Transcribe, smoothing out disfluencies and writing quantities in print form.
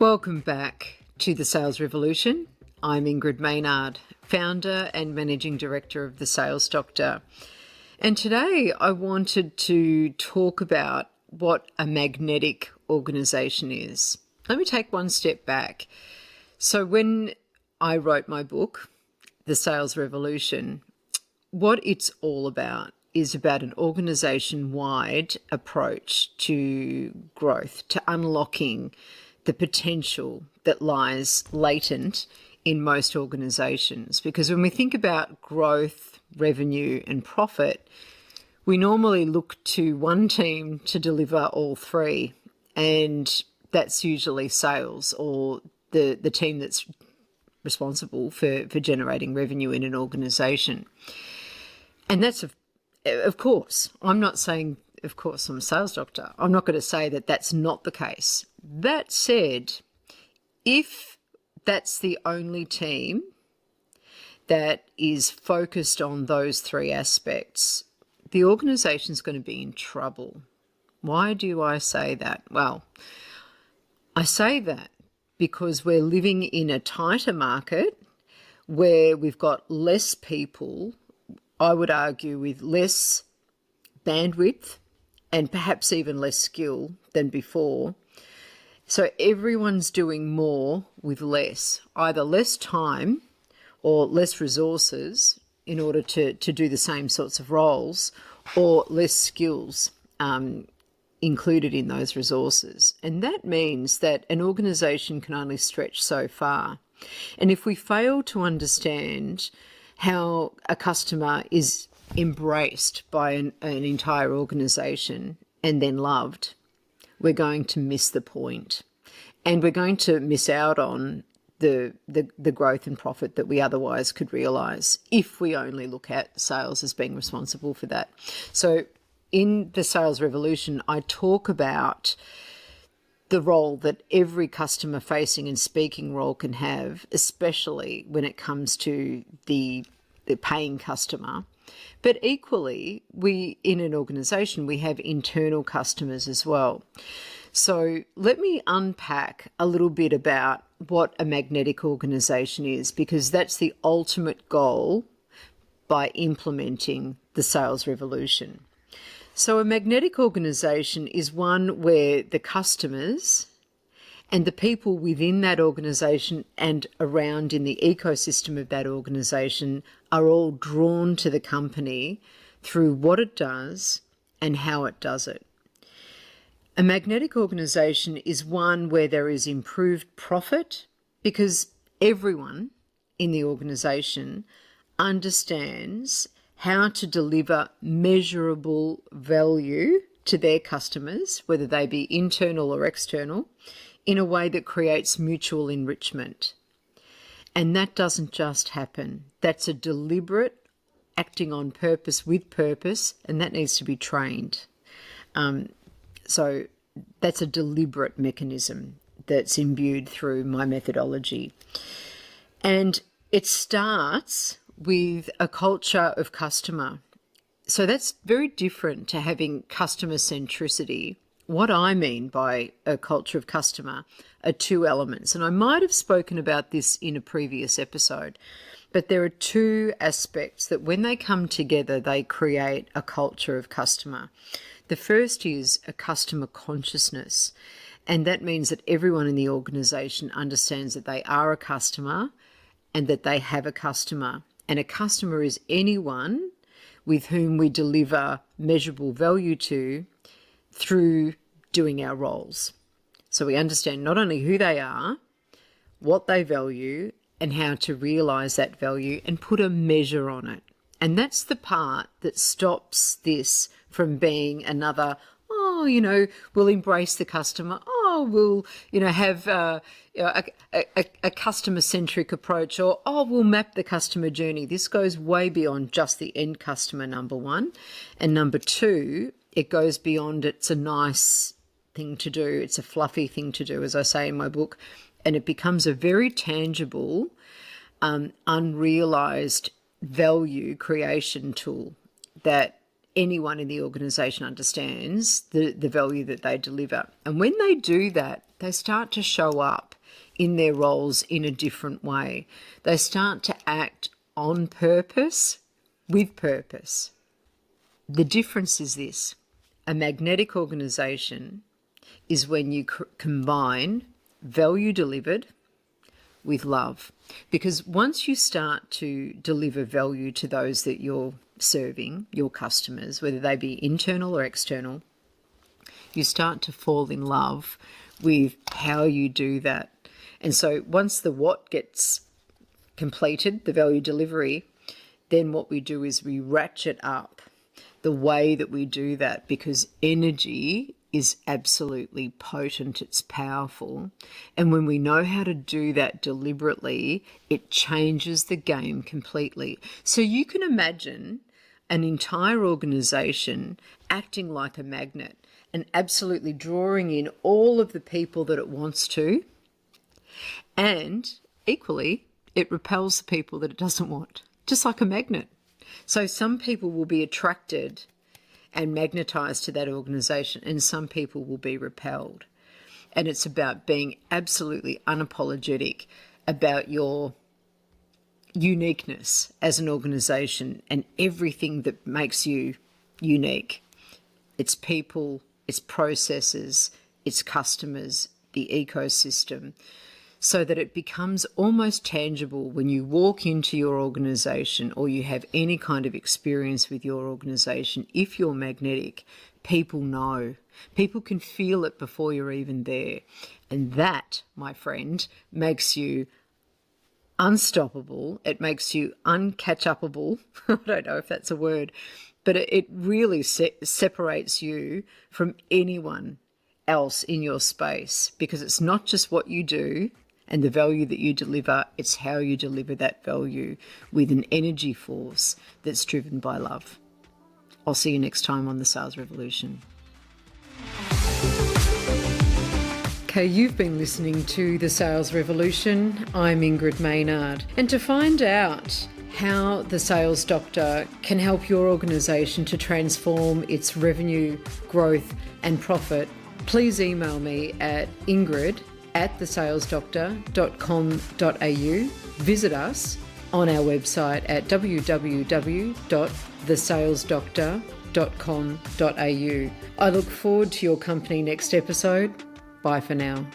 Welcome back to the Sales Revolution. I'm Ingrid Maynard, founder and managing director of The Sales Doctor. And today I wanted to talk about what a magnetic organisation is. Let me take one step back. So when I wrote my book, The Sales Revolution, what it's all about is about an organisation-wide approach to growth, to unlocking the potential that lies latent in most organisations. Because when we think about growth, revenue and profit, we normally look to one team to deliver all three, and that's usually sales or the team that's responsible for generating revenue in an organisation. And that's, of course, I'm not saying, of course, I'm a sales doctor. I'm not going to say that that's not the case. That said, if that's the only team that is focused on those three aspects, the organisation's going to be in trouble. Why do I say that? Well, I say that because we're living in a tighter market where we've got less people, I would argue with less bandwidth and perhaps even less skill than before. So everyone's doing more with less, either less time or less resources in order to do the same sorts of roles, or less skills included in those resources. And that means that an organisation can only stretch so far. And if we fail to understand how a customer is embraced by an entire organisation and then loved, we're going to miss the point, and we're going to miss out on the growth and profit that we otherwise could realise if we only look at sales as being responsible for that. So in the Sales Revolution, I talk about the role that every customer-facing and speaking role can have, especially when it comes to the paying customer. But equally, we, in an organisation, we have internal customers as well. So let me unpack a little bit about what a magnetic organisation is, because that's the ultimate goal by implementing the Sales Revolution. So a magnetic organisation is one where the customers and the people within that organisation and around in the ecosystem of that organisation are all drawn to the company through what it does and how it does it. A magnetic organisation is one where there is improved profit because everyone in the organisation understands how to deliver measurable value to their customers, whether they be internal or external, in a way that creates mutual enrichment. And that doesn't just happen. That's a deliberate acting on purpose with purpose, and that needs to be trained. So that's a deliberate mechanism that's imbued through my methodology. And it starts with a culture of customer. So that's very different to having customer-centricity. What I mean by a culture of customer are two elements, and I might have spoken about this in a previous episode, but there are two aspects that when they come together, they create a culture of customer. The first is a customer consciousness, and that means that everyone in the organisation understands that they are a customer and that they have a customer. And a customer is anyone with whom we deliver measurable value to through doing our roles. So we understand not only who they are, what they value, and how to realise that value and put a measure on it. And that's the part that stops this from being another, we'll embrace the customer. We'll, have a customer-centric approach, or, we'll map the customer journey. This goes way beyond just the end customer, number one. And number two, it goes beyond it's a nice thing to do. It's a fluffy thing to do, as I say in my book. And it becomes a very tangible, unrealised value creation tool that anyone in the organisation understands the value that they deliver. And when they do that, they start to show up in their roles in a different way. They start to act on purpose, with purpose. The difference is this: a magnetic organisation is when you combine value delivered with love. Because once you start to deliver value to those that you're serving, your customers, whether they be internal or external, you start to fall in love with how you do that. And so once the what gets completed, the value delivery, then what we do is we ratchet up the way that we do that, because energy is absolutely potent, it's powerful. And when we know how to do that deliberately, it changes the game completely. So you can imagine an entire organisation acting like a magnet and absolutely drawing in all of the people that it wants to, and equally, it repels the people that it doesn't want, just like a magnet. So some people will be attracted and magnetised to that organisation, and some people will be repelled. And it's about being absolutely unapologetic about your uniqueness as an organisation and everything that makes you unique. It's people, it's processes, it's customers, the ecosystem, so that it becomes almost tangible when you walk into your organisation or you have any kind of experience with your organisation. If you're magnetic, people know. People can feel it before you're even there. And that, my friend, makes you unstoppable. It makes you uncatch-upable. I don't know if that's a word, but it really separates you from anyone else in your space, because it's not just what you do and the value that you deliver, it's how you deliver that value with an energy force that's driven by love. I'll see you next time on The Sales Revolution. Okay, you've been listening to The Sales Revolution. I'm Ingrid Maynard. And to find out how The Sales Doctor can help your organisation to transform its revenue, growth and profit, please email me at ingrid@thesalesdoctor.com.au. Visit us on our website at www.thesalesdoctor.com.au. I look forward to your company next episode. Bye for now.